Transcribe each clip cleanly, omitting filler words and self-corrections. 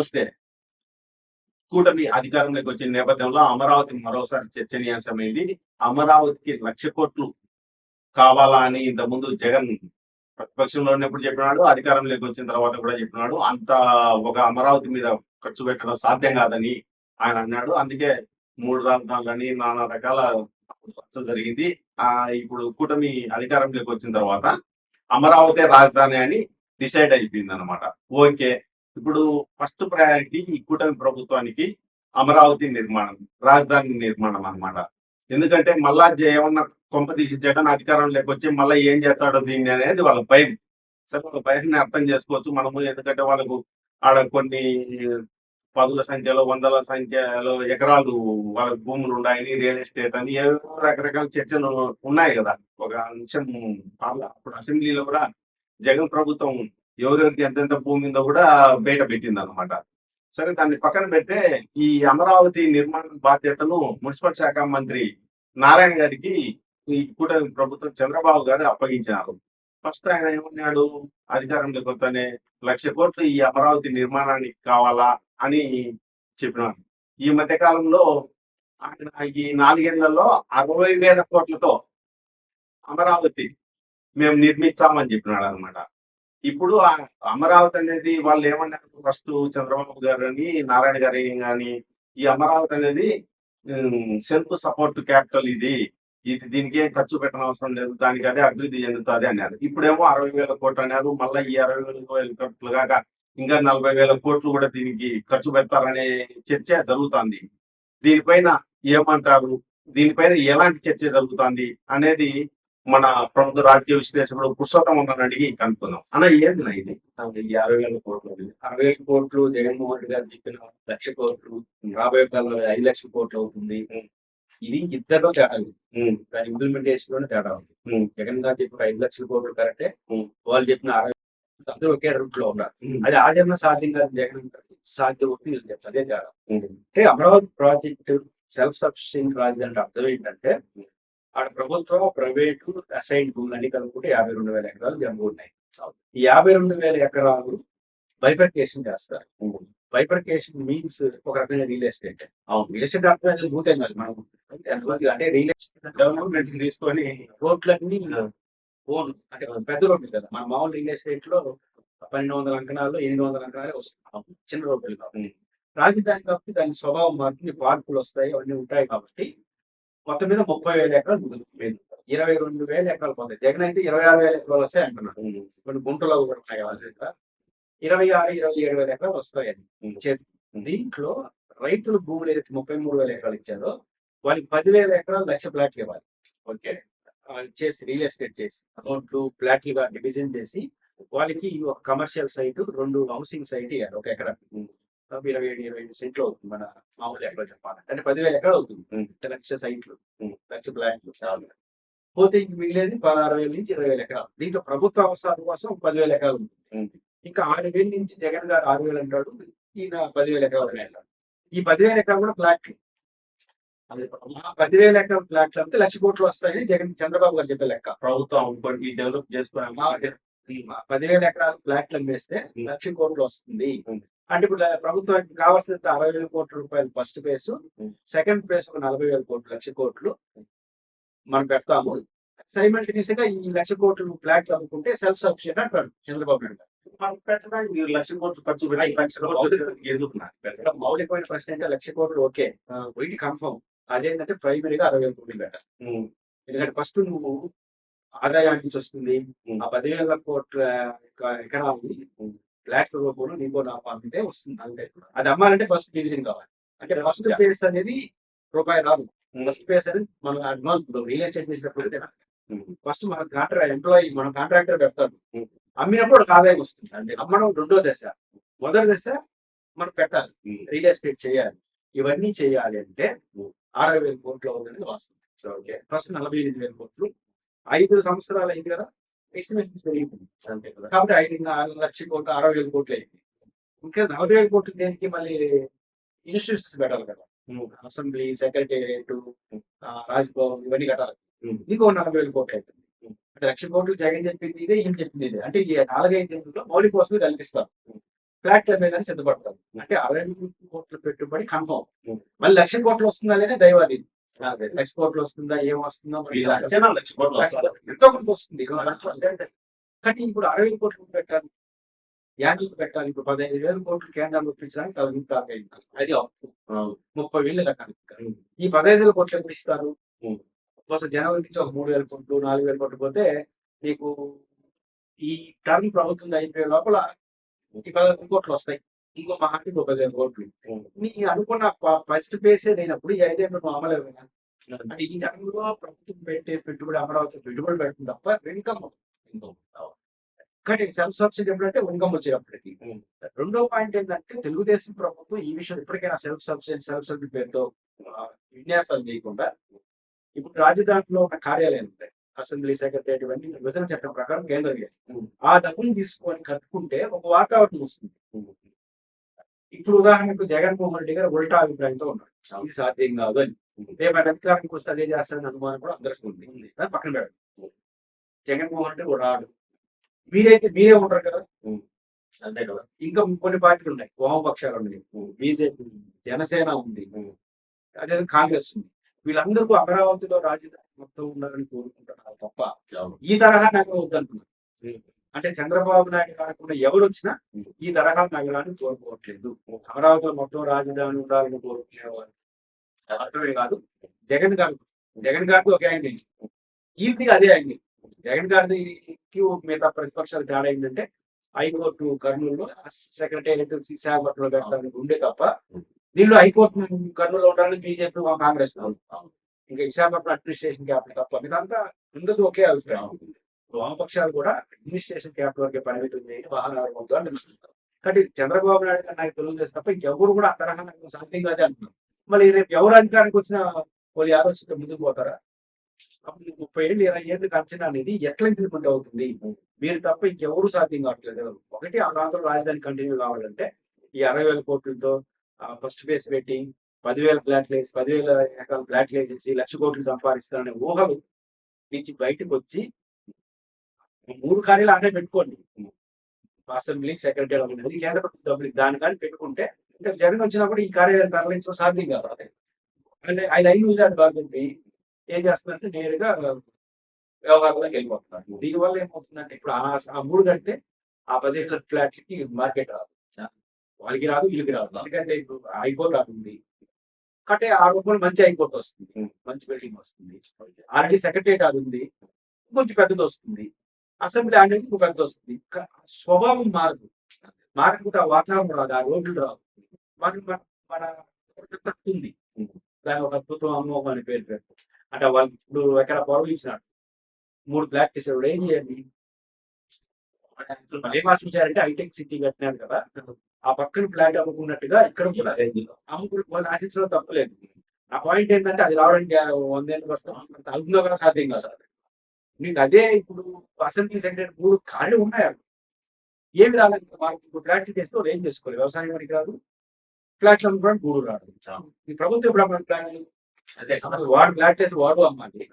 వస్తే కూటమి అధికారంలోకి వచ్చిన నేపథ్యంలో అమరావతి మరోసారి చర్చనీయాంశమైంది. అమరావతికి 1,00,000 కోట్లు కావాలా అని ఇంతకుముందు జగన్ ప్రతిపక్షంలో ఉన్నప్పుడు చెప్పినాడు, అధికారంలోకి వచ్చిన తర్వాత కూడా చెప్పినాడు. అంత ఒక అమరావతి మీద ఖర్చు పెట్టడం సాధ్యం కాదని ఆయన అన్నాడు. అందుకే 3 రాజధానులని నానా రకాల రచ్చ జరిగింది. ఇప్పుడు కూటమి అధికారంలోకి వచ్చిన తర్వాత అమరావతి రాజధాని అని డిసైడ్ అయిపోయింది అనమాట. ఓకే, ఇప్పుడు ఫస్ట్ ప్రయారిటీ ఈ కూటమి ప్రభుత్వానికి అమరావతి నిర్మాణం, రాజధాని నిర్మాణం అన్నమాట. ఎందుకంటే మళ్ళా ఏమన్నా కొంప తీసి జగన్ అధికారంలోకి వచ్చి మళ్ళీ ఏం చేస్తాడో దీన్ని అనేది వాళ్ళ భయం. సరే, వాళ్ళ భయాన్ని అర్థం చేసుకోవచ్చు మనము. ఎందుకంటే వాళ్ళకు ఆడ కొన్ని పదుల సంఖ్యలో, వందల సంఖ్యలో ఎకరాలు వాళ్ళ భూములు ఉన్నాయని, రియల్ ఎస్టేట్ అని ఏవో రకరకాల చర్చలు ఉన్నాయి కదా. ఒక అంశం అప్పుడు అసెంబ్లీలో కూడా జగన్ ప్రభుత్వం ఎవరెవరికి ఎంతెంత భూమి ఉందో కూడా బయట పెట్టింది అనమాట. సరే, దాన్ని పక్కన పెడితే ఈ అమరావతి నిర్మాణ బాధ్యతను మున్సిపల్ శాఖ మంత్రి నారాయణ గారికి ఈ కూటమి ప్రభుత్వం చంద్రబాబు గారు అప్పగించినారు. ఫస్ట్ ఆయన ఏమన్నాడు, అధికారంలోకి వస్తానే 1,00,000 కోట్లు ఈ అమరావతి నిర్మాణానికి కావాలా అని చెప్పినారు. ఈ మధ్య కాలంలో ఆయన ఈ 4 ఏళ్లలో 60,000 కోట్లతో అమరావతి మేము నిర్మించామని చెప్పినాడు అనమాట. ఇప్పుడు అమరావతి అనేది వాళ్ళు ఏమన్నారు, ఫస్ట్ చంద్రబాబు గారు అని నారాయణ గారు కానీ, ఈ అమరావతి అనేది సెల్ఫ్ సపోర్ట్ క్యాపిటల్, ఇది దీనికి ఏం ఖర్చు పెట్టడం అవసరం లేదు, దానికి అదే అభివృద్ధి చెందుతుంది అన్నారు. ఇప్పుడేమో 60,000 కోట్లు అన్నారు. మళ్ళీ ఈ 60,000 కోట్లు కాక ఇంకా 40,000 కోట్లు కూడా దీనికి ఖర్చు పెడతారనే చర్చ జరుగుతుంది. దీనిపైన ఏమంటారు, దీనిపైన ఎలాంటి చర్చ జరుగుతుంది అనేది మన ప్రముఖ రాజకీయ విశ్లేషకుడు పురుషోత్తమని అడిగి కనుక్కుందాం. అన్న, ఏంది ఇది 60,000 కోట్లు? 60,000 కోట్లు జగన్మోహన్ రెడ్డి గారు చెప్పిన 1,00,000 కోట్లు రాబోయే కాలంలో 5,00,000 కోట్లు అవుతుంది. ఇది ఇద్దరు తేడా ఉంది, దాని ఇంప్లిమెంటేషన్ లోనే తేడా ఉంది. జగన్ గారు చెప్పిన 5,00,000 కోట్లు కరెక్టే, వాళ్ళు చెప్పిన 60 అందరూ ఒకే రూట్ లో ఉన్నారు. అది ఆచరణ సాధ్యం కాదు, జగన్ సాధ్యం అవుతుంది, అదే తేడా. అంటే అమరావతి ప్రాజెక్టు సెల్ఫ్ సఫిషియెంట్ రాజధాని అర్థం ఏంటంటే, ఆడ ప్రభుత్వం, ప్రైవేటు, అసైన్ భూములు అన్ని కలుపుకుంటే 52,000 ఎకరాలు జంబు ఉన్నాయి. ఈ 52,000 ఎకరాలు బైఫర్కేషన్ చేస్తారు. బైఫర్కేషన్ మీన్స్ ఒక రకమైన రియల్ ఎస్టేట్. రియల్ ఎస్టేట్ అర్థం భూతే కాదు, మనం అంటే రియల్ ఎస్టేట్ డెవలప్మెంట్ తీసుకొని రోడ్లన్నీ ఓన్, అంటే పెద్ద రోడ్లు కదా. మన మామూలు రియల్ ఎస్టేట్ లో 1,200 అంకణాలు, 800 అంకణాలే వస్తాయి, చిన్న రోడ్లు కాబట్టి. రాజధాని కాబట్టి దాని స్వభావం మారుతుంది, పార్కులు వస్తాయి, అవన్నీ ఉంటాయి కాబట్టి మొత్తం మీద 30,000 ఎకరాలు మిగులుతుంది. 22,000 ఎకరాలు పోతాయి. జగన్ అయితే 26,000 ఎకరాలు వస్తాయి అంటున్నాడు. కొన్ని గుంటలో కూడా ఉన్నాయి వాళ్ళ దగ్గర. 26,000-27,000 ఎకరాలు వస్తాయని చేతి. దీంట్లో రైతులు భూములు ఏదైతే 33,000 ఎకరాలు ఇచ్చారో వాళ్ళకి 10,000 ఎకరాలు 1,00,000 ప్లాట్లు ఇవ్వాలి. ఓకే, చేసి రియల్ ఎస్టేట్ చేసి అకౌంట్లు ప్లాట్లుగా డివిజన్ చేసి వాళ్ళకి ఒక కమర్షియల్ సైట్, 2 హౌసింగ్ సైట్ ఇవ్వాలి. ఒక ఎకరా 27-28 సెంట్లు అవుతుంది మన మామూలు ఎకరాలు చెప్పాలంటే. అంటే 10,000 ఎకరాలు అవుతుంది. 1,00,000 సైట్లు, 1,00,000 ప్లాట్లు చాలు. పోతే ఇంక మిగిలేదు 16,000-20,000 ఎకరాలు. దీంట్లో ప్రభుత్వ అవసరాల కోసం 10,000 ఎకరాలు ఉంటుంది. ఇంకా 6,000 నుంచి జగన్ గారు 6,000 అంటాడు, ఈయన 10,000 ఎకరాలు అంటాడు. ఈ 10,000 ఎకరాలు కూడా ప్లాట్లు. 10,000 ఎకరాల ప్లాట్లు అంటే 1,00,000 కోట్లు వస్తాయని జగన్ చంద్రబాబు గారు చెప్పే లెక్క. ప్రభుత్వం ఇంకోటి డెవలప్ చేసుకున్నామా, 10,000 ఎకరాల ప్లాట్లు అమ్మేస్తే 1,00,000 కోట్లు వస్తుంది. అంటే ఇప్పుడు ప్రభుత్వానికి కావాల్సిన 60,000 కోట్ల రూపాయలు ఫస్ట్ ఫేజ్, సెకండ్ ఫేజ్ ఒక 40,000 కోట్లు, 1,00,000 కోట్లు మనం పెడతాము. సైమల్టేనియస్ గా ఈ 1,00,000 కోట్లు ప్లాట్లు అమ్ముకుంటే సెల్ఫ్ సఫిషియెంట్ అంటారు చంద్రబాబు నాయుడు గారు. మనం పెట్టడానికి 1,00,000 కోట్లు ఖర్చు పెట్టి 1,00,000 కోట్లు ఎందుకు? మౌలికమైన ప్రశ్న అంటే 1,00,000 కోట్లు ఓకే, వీటి కన్ఫర్మ్. అదేంటంటే ప్రైమరీగా 60,000 కోట్లు పెట్టాలి. ఎందుకంటే ఫస్ట్ నువ్వు ఆదాయం నుంచి వస్తుంది, ఆ 10,000 కోట్ల ఎకరాలు ఫ్లాట్ రూపంలో నీకో నా పంపితే వస్తుంది. అంటే అది అమ్మాలంటే ఫస్ట్ డివిజన్ కావాలి. అంటే ఫస్ట్ ఫేస్ అనేది రూపాయి రాదు. ఫస్ట్ ఫేస్ అనేది మనం అడ్వాన్స్ రియల్ ఎస్టేట్ చేసినప్పుడు ఫస్ట్ మన ఎంప్లాయీ, మన కాంట్రాక్టర్ పెడతాడు. అమ్మినప్పుడు ఒక ఆదాయం వస్తుంది. అంటే అమ్మడం రెండో దశ. మొదటి దశ మనం పెట్టాలి, రియల్ ఎస్టేట్ చేయాలి. ఇవన్నీ చేయాలి అంటే 60,000 కోట్లు అవుతుంది వాస్తవం. ఓకే, ఫస్ట్ 48,000 కోట్లు 5 సంవత్సరాలు అయింది కదా, ఎస్టిమేషన్స్ పెరిగిపోయింది అంతే కదా. కాబట్టి 5,00,000 కోట్లు 60,000 కోట్లు అయింది. ఇంకా 40,000 కోట్లు దేనికి, మళ్ళీ ఇన్స్టిట్యూషన్స్ పెట్టాలి కదా. అసెంబ్లీ, సెక్రటేరియట్, రాజ్భవన్ ఇవన్నీ కట్టాలి. ఇంకో 40,000 కోట్లు అవుతుంది. అంటే 1,00,000 కోట్లు జగన్ చెప్పింది ఇదే, ఈయన చెప్పింది ఇదే. అంటే ఈ 4-5 మౌలిక వసతులు కల్పిస్తారు. ఫ్లాట్లు అమ్మేదాన్ని సిద్ధపడతారు. అంటే 60 కోట్ల పెట్టుబడి కన్ఫర్మ్. మళ్ళీ 1,00,000 కోట్లు వస్తుందా లేదా దైవాది. 1,00,000 కోట్లు వస్తుందా ఏం వస్తుందో వీళ్ళ అంచనా 1,00,000 కోట్లు వస్తారు. ఎంతో కొంత వస్తుంది. కానీ ఇప్పుడు 60 కోట్లు పెట్టాలి, యాభైకి పెట్టాలి. ఇప్పుడు 15,000 కోట్లు కేంద్రాలు ఒప్పించడానికి అది అప్పు. 30,000 కట్టాలి. ఈ 15,000 కోట్లు ఎప్పుడు ఇస్తారు? అసలు జనవరి నుంచి ఒక 3,000 కోట్లు 4,000 కోట్లు పోతే మీకు ఈ టర్మ్ ప్రభుత్వం అయిపోయే లోపల ఈ 15,000 కోట్లు వస్తాయి. ఇంకో మహాకి 30,000 కోట్లు. నీ అనుకున్న ఫస్ట్ ఫేసే లేనప్పుడు ఈ 5 ఏళ్ళు అమలు అంటే ఈ టర్మ్ లో ప్రభుత్వం పెట్టే పెట్టుబడి అమరావతి పెట్టుబడి పెడుతుంది తప్ప ఇన్కమ్ ఒకటి సెల్ఫ్ సబ్సిడీ ఎప్పుడంటే ఇన్కమ్ వచ్చేటప్పటికి. రెండో పాయింట్ ఏంటంటే తెలుగుదేశం ప్రభుత్వం ఈ విషయం ఇప్పటికైనా సెల్ఫ్ సబ్సిడీ పేరుతో విన్యాసాలు చేయకుండా ఇప్పుడు రాజధానిలో ఉన్న కార్యాలయాలు ఉంటాయి, అసెంబ్లీ సెక్రటరీ ఇవన్నీ విభజన చట్టం ప్రకారం కేంద్రం ఆ డబ్బులు తీసుకొని కట్టుకుంటే ఒక వాతావరణం వస్తుంది. ఇప్పుడు ఉదాహరణకు జగన్మోహన్ రెడ్డి గారు ఉల్టా అభిప్రాయంతో ఉన్నారు, ఇది సాధ్యం కాదు అని. రేపు అధికారానికి వస్తే అదే చేస్తారని అనుమానం కూడా అందరికీ ఉంది. దాన్ని పక్కన పెట్టండి. జగన్మోహన్ రెడ్డి కూడా రాడు, మీరే ఉంటారు కదా, అంతే కదా. ఇంకా కొన్ని పార్టీలు ఉన్నాయి, వామపక్షాలు ఉన్నాయి, బీజేపీ, జనసేన ఉంది, అదే కాంగ్రెస్ ఉంది. వీళ్ళందరికీ అమరావతిలో రాజధాని మొత్తం ఉండాలని కోరుకుంటున్నారు తప్ప ఈ తరహా నగరం వద్దంటున్నారు. అంటే చంద్రబాబు నాయుడు కాకుండా ఎవరు వచ్చినా ఈ తరహా నగరాన్ని కోరుకోవట్లేదు. అమరావతిలో మొత్తం రాజధాని ఉండాలని కోరుకునేవారు మాత్రమే కాదు, జగన్ గారికి ఒక యాంగిల్, ఈజీగా అదే యాంగిల్. జగన్ గారికి మిగతా ప్రతిపక్షాలు తేడా ఏంటంటే హైకోర్టు కర్నూలులో, సెక్రటేరియట్ విశాఖపట్నంలో పెట్టడానికి ఉండే తప్ప దీనిలో హైకోర్టు కర్నూలులో ఉండాలని బీజేపీ కాంగ్రెస్ ఇంకా విశాఖపట్నం అడ్మినిస్ట్రేషన్ క్యాపిటల్ తప్ప మీదంతా అందరూ ఒకే అభిప్రాయం. వామపక్షాలు కూడా అడ్మినిస్ట్రేషన్ క్యాపిటల్ వరకే పరిమితం చేయండి, వాహనాలు వద్దు అని తెలుసుకుంటారు. కాబట్టి చంద్రబాబు నాయుడు గారు నాకు తెలుగుదేశం తప్ప ఇంకెవరు కూడా ఆ తరహా సాధ్యం కాదే అంటున్నారు. మళ్ళీ రేపు ఎవరు అధికారానికి వచ్చినా వాళ్ళు ఆలోచిస్తే ముందుకు పోతారా? అప్పుడు 30 ఏళ్ళు 20 ఏళ్ళకి అంచనా అనేది ఎట్లా ఇంప్లిమెంట్ అవుతుంది? మీరు తప్ప ఇంకెవరు సాధ్యం కావట్లేదు. ఒకటి ఆ ప్రాంతంలో రాజధాని కంటిన్యూ కావాలంటే ఈ 60,000 కోట్లతో ఫస్ట్ ఫేజ్ పెట్టి 10,000 ఫ్లాట్లు వేసి 10,000 ఎకరాల ఫ్లాట్లు వేసేసి 1,00,000 కోట్లు సంపాదిస్తారనే ఊహలు నుంచి బయటకు వచ్చి 3 కార్యాలు అనే పెట్టుకోండి, అసెంబ్లీ సెక్రటరీ అది కేంద్ర ప్రభుత్వం డబ్బులు దాని కానీ పెట్టుకుంటే అంటే జగన్ వచ్చినప్పుడు ఈ కార్యాలయం తరలించడం సాధ్యం కాదు. అంటే ఆయన 5 మిలియన్ బాగుంది ఏం చేస్తుందంటే నేరుగా వ్యవహారంలోకి వెళ్ళిపోతున్నారు. దీనివల్ల ఏమవుతుందంటే ఇప్పుడు ఆ 3 కడితే ఆ 10,000 ఫ్లాట్లకి మార్కెట్ రాదు, వాళ్ళకి రాదు వీళ్ళకి రాదు. ఎందుకంటే ఇప్పుడు హైకోర్టు అది ఉంది కాబట్టి ఆ రూపంలో మంచి హైకోర్టు వస్తుంది, మంచి బిల్డింగ్ వస్తుంది. ఆల్రెడీ సెక్రటరియట్ అది ఉంది, కొంచెం పెద్దది వస్తుంది. అసెంబ్లీ అనేది ఇంకో పెద్ద వస్తుంది. స్వభావం మారకపోతే ఆ వాతావరణం రాదు, ఆ రోడ్లు రాదు. మన ఉంది దాని ఒక అద్భుతం అమ్మోహం అని పేరు అంటే వాళ్ళకి ఇప్పుడు ఎక్కడ పొరలు ఇచ్చినాడు 3 ఫ్లాట్ చేసేవాడు ఏం చేయండి? ఏం ఆశించారంటే హైటెక్ సిటీ కట్టినారు కదా, ఆ పక్కన ఫ్లాట్ అమ్ముకున్నట్టుగా ఇక్కడ కూడా అమ్ముకుని వాళ్ళు ఆశించడం తప్పలేదు. నా పాయింట్ ఏంటంటే అది రావడానికి 100 ఏళ్ళకి వస్తాం అవుతుందో కూడా సాధ్యం కాదు. మీకు అదే ఇప్పుడు అసెంబ్లీ సెక్రటరీ 3 ఖాళీ ఉన్నాయి, ఏమి రాలేదు. వాళ్ళకి ఇప్పుడు ఫ్లాట్లు చేస్తే వాళ్ళు ఏం చేసుకోవాలి? వ్యవసాయం వారికి రాదు, ఫ్లాట్లు అమ్ముకోవడానికి 3 రాదు. ఈ ప్రభుత్వం ఇప్పుడు అమ్మ ప్లాన్ అదే వాడు ఫ్లాట్ చేసి వాడు అమ్మాలి,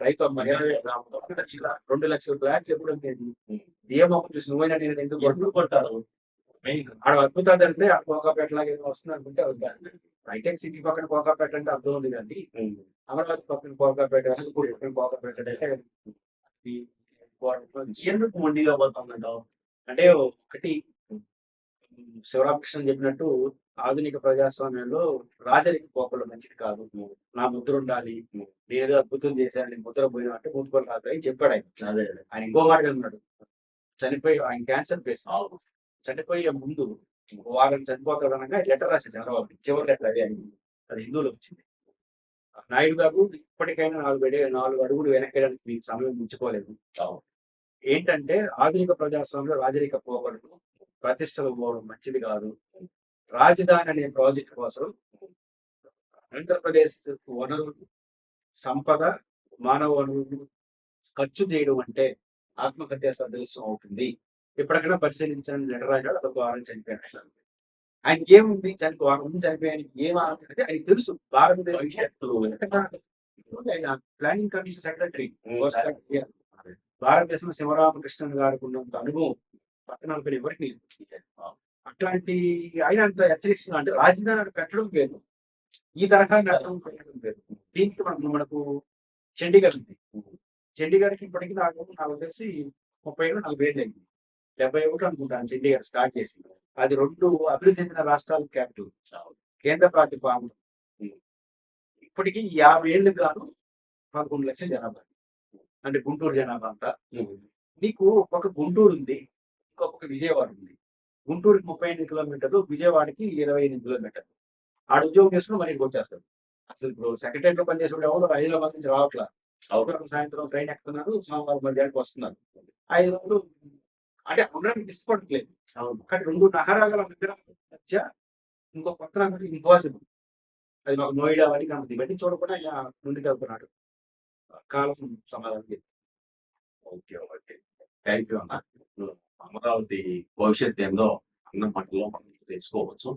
రైతు అమ్మాలి. 2 లక్షల ఫ్లాట్లు ఎప్పుడు అమ్మేది? ఏ మొక్క చూసి నువ్వైనా నేను ఎందుకు గొడ్లు కొట్టారు? ఆడ అద్భుతాలు జరిగితే ఆ కోకాపేటలాగా ఏదో వస్తుంది అనుకుంటే అవుతారు. హైటెక్ సిటీ పక్కన కోకాపేట అంటే అర్థం ఉంది కండి, అమరావతి పక్కన కోకాపేట కోకాపేట ఎందుకు మొండిగా పోతుందంటావు? అంటే ఒకటి శివరామకృష్ణ చెప్పినట్టు ఆధునిక ప్రజాస్వామ్యంలో రాజరిక పోకలు మంచిది కాదు, నా ముద్ర ఉండాలి, నేను అద్భుతం చేశాను ముద్ర పోయినా అంటే ముద్దుకొని రాదు అని చెప్పాడు ఆయన. ఆయన ఇంకో మాట అన్నాడు, చనిపోయి ఆయన క్యాన్సర్ పేషెంట్ చనిపోయే ముందు వారం చనిపోతాడు అనగా లెటర్ రాశాడు చంద్రబాబు, చివరి లెటర్ అదే అయింది, అది హిందువులు వచ్చింది. నాయుడు గారు ఇప్పటికైనా 4 అడుగులు వెనకేయడానికి మీకు సమయం మించుకోలేదు. ఏంటంటే ఆధునిక ప్రజాస్వామ్యంలో రాజరిక పోకడలు ప్రతిష్టలు పోవడం మంచిది కాదు. రాజధాని అనే ప్రాజెక్ట్ కోసం ఆంధ్రప్రదేశ్ వనరులు, సంపద, మానవ వనరులు ఖర్చు చేయడం అంటే ఆత్మహత్య సదృశ్యం అవుతుంది. ఎప్పటికైనా పరిశీలించని లెటర్ రాశాడు. అతను వారం చనిపోయాడు. ఆయనకి ఏముంది? వారం ముందు చనిపోయానికి ఏం అంటే ఆయనకి తెలుసు ఆయన ప్లానింగ్ కమిషన్ సెక్రటరీ. భారతదేశంలో శివరామకృష్ణన్ గారికి ఉన్నంత అనుభవం పట్టణాలపై ఎవరికి అట్లాంటి ఆయన అంత హెచ్చరిస్తున్నా అంటే రాజధాని పెట్టడం వేరు, ఈ తరహా నడవడం పెట్టడం వేరు. దీనికి మనకు చండీగఢ్ ఉంది. చండీగఢ్కి ఇప్పటికీ నాకు తెలిసి 30 ఏళ్ళు 40 ఏళ్ళు అయింది. 71 అనుకుంటాను చండీగఢ్ స్టార్ట్ చేసి. అది 2 అభివృద్ధి చెందిన రాష్ట్రాల క్యాపిటల్, కేంద్ర పాలిత ప్రాంతం. ఇప్పటికీ 50 ఏళ్ళకి గాను 11 లక్షల జనాభా. అంటే గుంటూరు జనాభా అంతా. నీకు ఒక గుంటూరు ఉంది, ఇంకొక విజయవాడ ఉంది. గుంటూరుకి 38 కిలోమీటర్లు, విజయవాడకి 28 కిలోమీటర్లు. ఆడ ఉద్యోగం చేసుకుని మరి ఇంటికి వచ్చేస్తాడు. అసలు ఇప్పుడు సెక్రటరీ లో పనిచేసేవాడు ఎవరు హైదరాబాద్ నుంచి రావట్లా. అవసరం సాయంత్రం ట్రైన్ ఎక్కుతున్నారు, సోమవారం మధ్యాహ్నానికి వస్తున్నారు. 5 రోజులు అంటే ఉండడానికి ఇష్టపడట్లేదు. కానీ 2 నగరాల మధ్య ఇంకో కొత్త నగరం ఇంపాసిబుల్. అది మాకు నోయిడా అని కాబట్టి బట్టి చూడకుండా ఇలా ముందుకు వెళ్తున్నాడు. కాలం సమాధానం చెప్పి. ఓకే ఓకే థ్యాంక్ యూ అన్న. అమరావతి భవిష్యత్ ఏందో అన్న మాటలో మనం తెలుసుకోవచ్చు.